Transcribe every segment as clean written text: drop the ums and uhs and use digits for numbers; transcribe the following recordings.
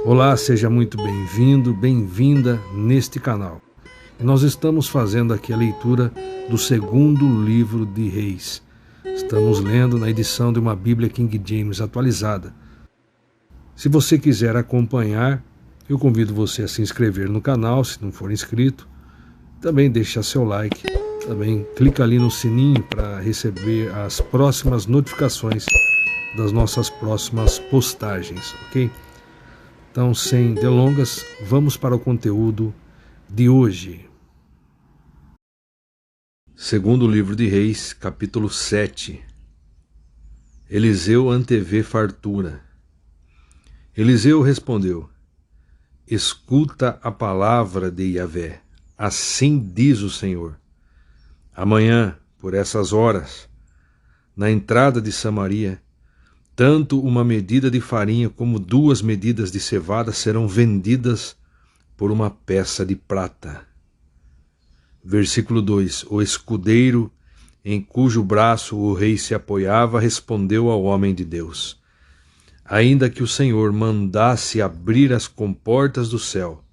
Olá, seja muito bem-vindo, bem-vinda neste canal. E nós estamos fazendo aqui a leitura do segundo livro de Reis. Estamos lendo na edição de uma Bíblia King James atualizada. Se você quiser acompanhar, eu convido você a se inscrever no canal, se não for inscrito. Também deixa seu like, também clica ali no sininho para receber as próximas notificações das nossas próximas postagens, ok? Então, sem delongas, vamos para o conteúdo de hoje. Segundo livro de Reis, capítulo 7. Eliseu antevê fartura. Eliseu respondeu: escuta a palavra de Yahvé. Assim diz o Senhor: amanhã, por essas horas, na entrada de Samaria, tanto uma medida de farinha como 2 medidas de cevada serão vendidas por uma peça de prata. Versículo 2. O escudeiro, em cujo braço o rei se apoiava, respondeu ao homem de Deus: ainda que o Senhor mandasse abrir as comportas do céu,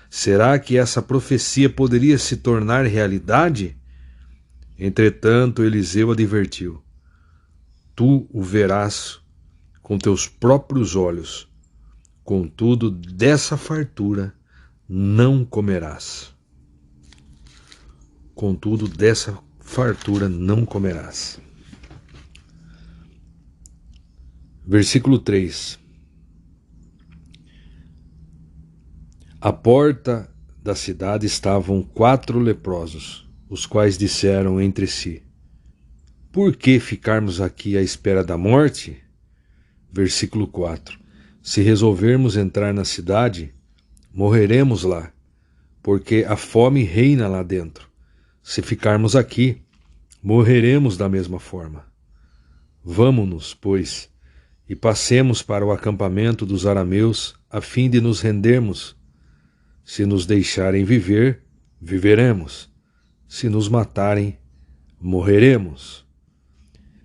será que essa profecia poderia se tornar realidade? Entretanto, Eliseu advertiu: tu o verás com teus próprios olhos, contudo dessa fartura não comerás. Contudo dessa fartura não comerás. Versículo 3. À porta da cidade estavam 4 leprosos, os quais disseram entre si: por que ficarmos aqui à espera da morte? Versículo 4. Se resolvermos entrar na cidade, morreremos lá, porque a fome reina lá dentro. Se ficarmos aqui, morreremos da mesma forma. Vamo-nos, pois, e passemos para o acampamento dos arameus, a fim de nos rendermos. Se nos deixarem viver, viveremos. Se nos matarem, morreremos.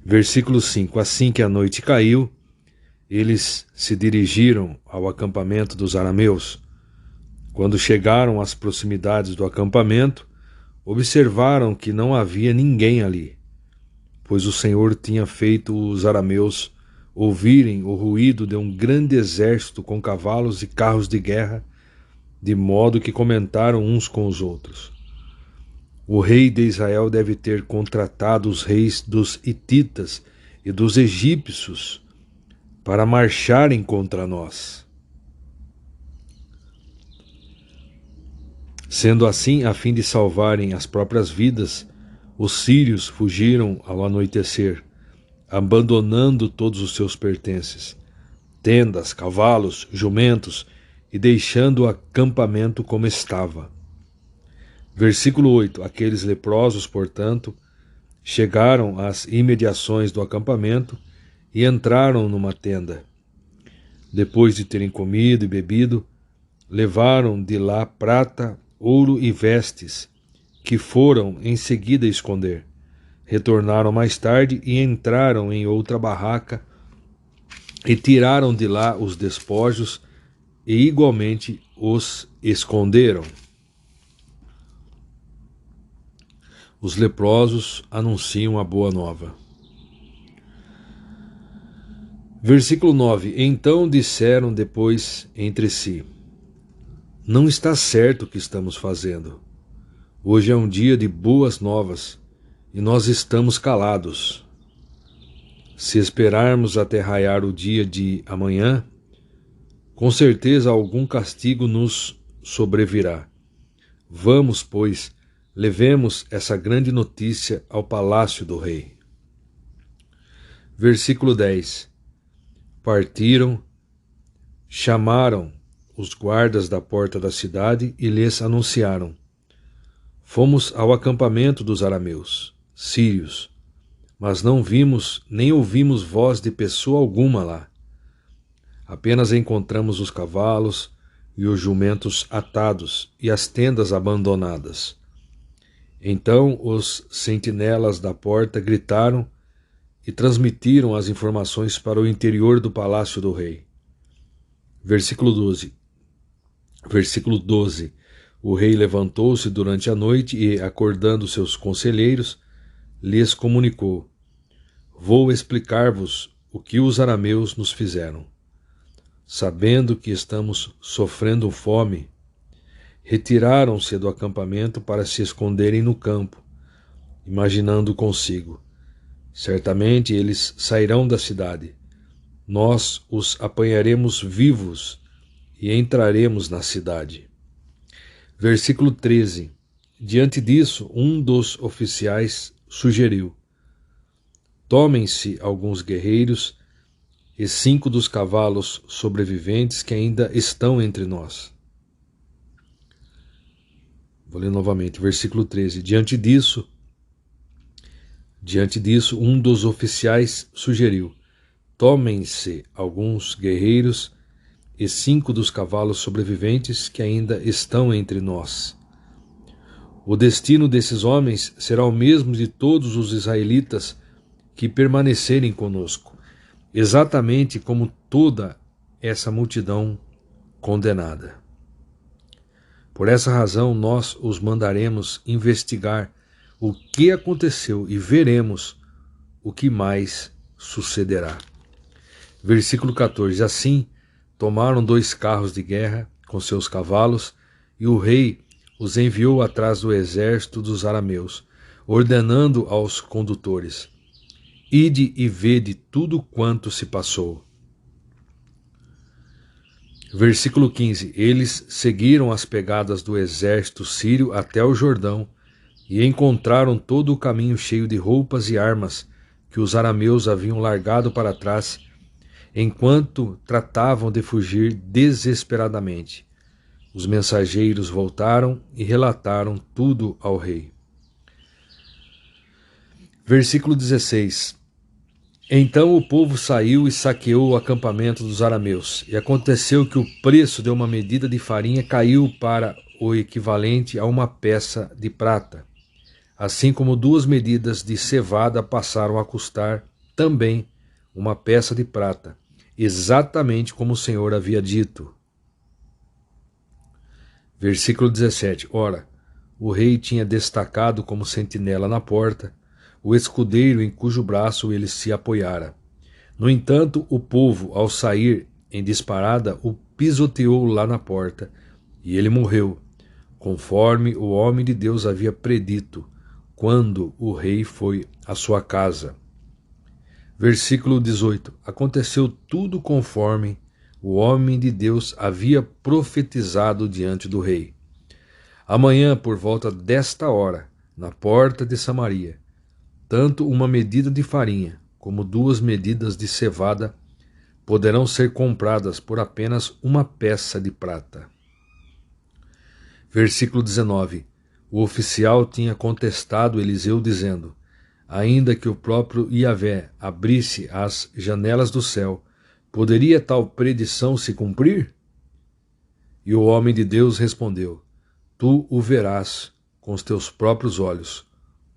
Versículo 5. Assim que a noite caiu, eles se dirigiram ao acampamento dos arameus. Quando chegaram às proximidades do acampamento, observaram que não havia ninguém ali, pois o Senhor tinha feito os arameus ouvirem o ruído de um grande exército com cavalos e carros de guerra, de modo que comentaram uns com os outros: o rei de Israel deve ter contratado os reis dos hititas e dos egípcios para marcharem contra nós. Sendo assim, a fim de salvarem as próprias vidas, os sírios fugiram ao anoitecer, abandonando todos os seus pertences, tendas, cavalos, jumentos, e deixando o acampamento como estava. Versículo 8. Aqueles leprosos, portanto, chegaram às imediações do acampamento e entraram numa tenda. Depois de terem comido e bebido, levaram de lá prata, ouro e vestes, que foram em seguida esconder. Retornaram mais tarde e entraram em outra barraca e tiraram de lá os despojos e igualmente os esconderam. Os leprosos anunciam a boa nova. Versículo 9. Então disseram depois entre si: não está certo o que estamos fazendo. Hoje é um dia de boas novas e nós estamos calados. Se esperarmos até raiar o dia de amanhã, com certeza algum castigo nos sobrevirá. Vamos, pois, levemos essa grande notícia ao palácio do rei. Versículo 10. Partiram, chamaram os guardas da porta da cidade e lhes anunciaram: fomos ao acampamento dos arameus, sírios, mas não vimos nem ouvimos voz de pessoa alguma lá. Apenas encontramos os cavalos e os jumentos atados e as tendas abandonadas. Então os sentinelas da porta gritaram e transmitiram as informações para o interior do palácio do rei. Versículo 12. Versículo 12. O rei levantou-se durante a noite e, acordando seus conselheiros, lhes comunicou: Vou explicar-vos o que os arameus nos fizeram. Sabendo que estamos sofrendo fome, retiraram-se do acampamento para se esconderem no campo, imaginando consigo: certamente eles sairão da cidade. Nós os apanharemos vivos e entraremos na cidade. Versículo 13. Diante disso, um dos oficiais sugeriu: tomem-se alguns guerreiros e 5 dos cavalos sobreviventes que ainda estão entre nós. Vou ler novamente, versículo 13. Diante disso, um dos oficiais sugeriu: tomem-se alguns guerreiros e 5 dos cavalos sobreviventes que ainda estão entre nós. O destino desses homens será o mesmo de todos os israelitas que permanecerem conosco, exatamente como toda essa multidão condenada. Por essa razão, nós os mandaremos investigar o que aconteceu e veremos o que mais sucederá. Versículo 14. Assim, tomaram 2 carros de guerra com seus cavalos, e o rei os enviou atrás do exército dos arameus, ordenando aos condutores: ide e vede tudo quanto se passou. Versículo 15. Eles seguiram as pegadas do exército sírio até o Jordão e encontraram todo o caminho cheio de roupas e armas que os arameus haviam largado para trás, enquanto tratavam de fugir desesperadamente. Os mensageiros voltaram e relataram tudo ao rei. Versículo 16. Então o povo saiu e saqueou o acampamento dos arameus, e aconteceu que o preço de uma medida de farinha caiu para o equivalente a uma peça de prata, assim como 2 medidas de cevada passaram a custar também uma peça de prata, exatamente como o Senhor havia dito. Versículo 17. Ora, o rei tinha destacado como sentinela na porta o escudeiro em cujo braço ele se apoiara. No entanto, o povo, ao sair em disparada, o pisoteou lá na porta, e ele morreu, conforme o homem de Deus havia predito, quando o rei foi à sua casa. Versículo 18. Aconteceu tudo conforme o homem de Deus havia profetizado diante do rei. Amanhã, por volta desta hora, na porta de Samaria, tanto uma medida de farinha como 2 medidas de cevada poderão ser compradas por apenas uma peça de prata. Versículo 19. O oficial tinha contestado Eliseu dizendo: ainda que o próprio Iavé abrisse as janelas do céu, poderia tal predição se cumprir? E o homem de Deus respondeu: tu o verás com os teus próprios olhos,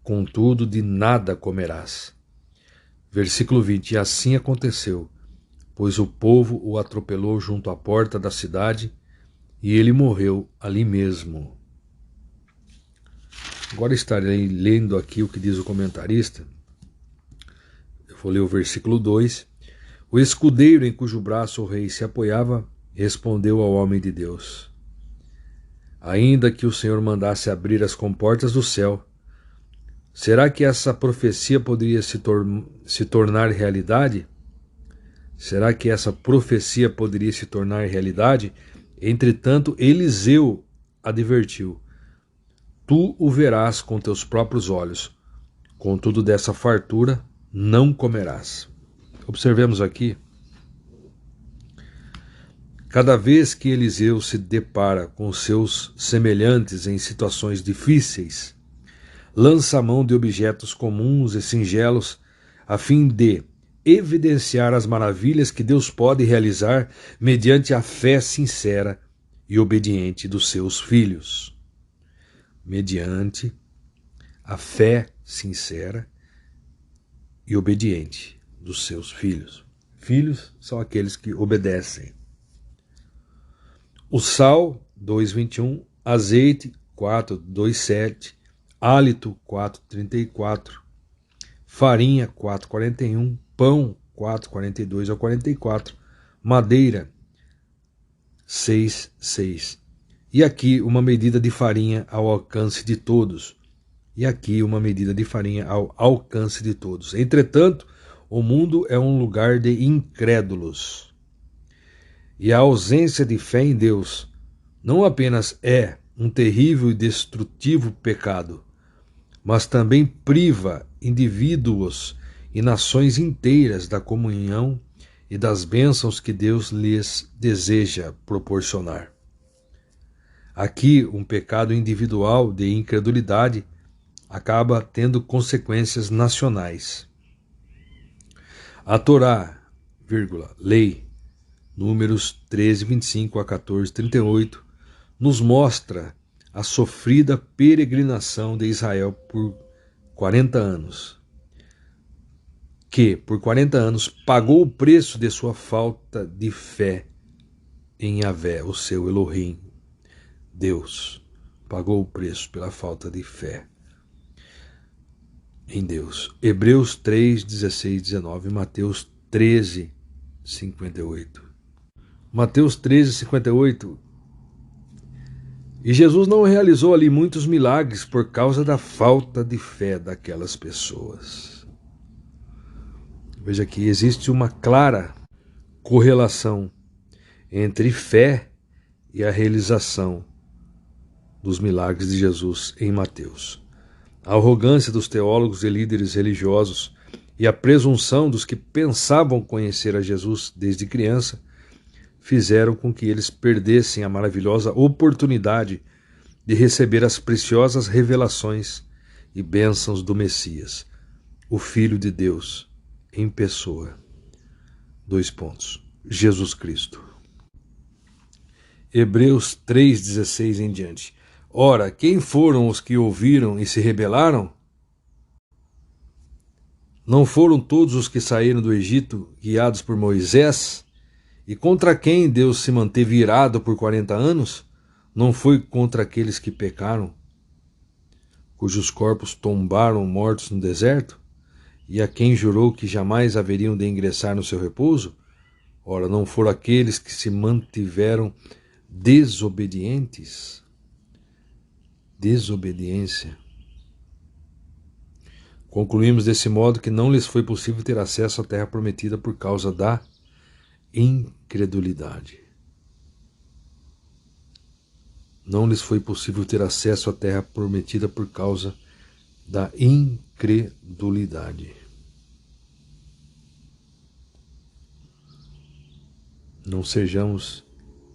contudo de nada comerás. Versículo 20. E assim aconteceu, pois o povo o atropelou junto à porta da cidade, e ele morreu ali mesmo. Agora estarei lendo aqui o que diz o comentarista. Eu vou ler o versículo 2. O escudeiro em cujo braço o rei se apoiava respondeu ao homem de Deus: ainda que o Senhor mandasse abrir as comportas do céu, será que essa profecia poderia se tornar realidade? Será que essa profecia poderia se tornar realidade? Entretanto, Eliseu advertiu: tu o verás com teus próprios olhos, contudo dessa fartura não comerás. Observemos aqui, cada vez que Eliseu se depara com seus semelhantes em situações difíceis, lança a mão de objetos comuns e singelos a fim de evidenciar as maravilhas que Deus pode realizar mediante a fé sincera e obediente dos seus filhos. Mediante a fé sincera e obediente dos seus filhos. Filhos são aqueles que obedecem. O sal, 2,21. Azeite, 4,27. Hálito, 4,34. Farinha, 4,41. Pão, 4,42 ao 44. Madeira, 6,6. E aqui uma medida de farinha ao alcance de todos. E aqui uma medida de farinha ao alcance de todos. Entretanto, o mundo é um lugar de incrédulos. E a ausência de fé em Deus não apenas é um terrível e destrutivo pecado, mas também priva indivíduos e nações inteiras da comunhão e das bênçãos que Deus lhes deseja proporcionar. Aqui, um pecado individual de incredulidade acaba tendo consequências nacionais. A Torá, lei, Números 13, 25 a 14, 38, nos mostra a sofrida peregrinação de Israel por 40 anos, que por 40 anos pagou o preço de sua falta de fé em Yahvé, o seu Elohim. Deus pagou o preço pela falta de fé em Deus. Hebreus 3, 16, 19, Mateus 13, 58. Mateus 13, 58. E Jesus não realizou ali muitos milagres por causa da falta de fé daquelas pessoas. Veja que existe uma clara correlação entre fé e a realização dos milagres de Jesus em Mateus. A arrogância dos teólogos e líderes religiosos e a presunção dos que pensavam conhecer a Jesus desde criança fizeram com que eles perdessem a maravilhosa oportunidade de receber as preciosas revelações e bênçãos do Messias, o Filho de Deus, em pessoa. Jesus Cristo. Hebreus 3,16 em diante. Ora, quem foram os que ouviram e se rebelaram? Não foram todos os que saíram do Egito guiados por Moisés? E contra quem Deus se manteve irado por 40 anos? Não foi contra aqueles que pecaram, cujos corpos tombaram mortos no deserto? E a quem jurou que jamais haveriam de ingressar no seu repouso? Ora, não foram aqueles que se mantiveram desobedientes? Desobediência. Concluímos desse modo que não lhes foi possível ter acesso à terra prometida por causa da incredulidade. Não lhes foi possível ter acesso à terra prometida por causa da incredulidade. Não sejamos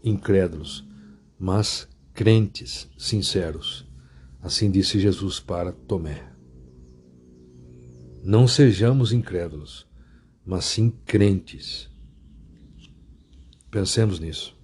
incrédulos, mas crentes sinceros. Assim disse Jesus para Tomé. Não sejamos incrédulos, mas sim crentes. Pensemos nisso.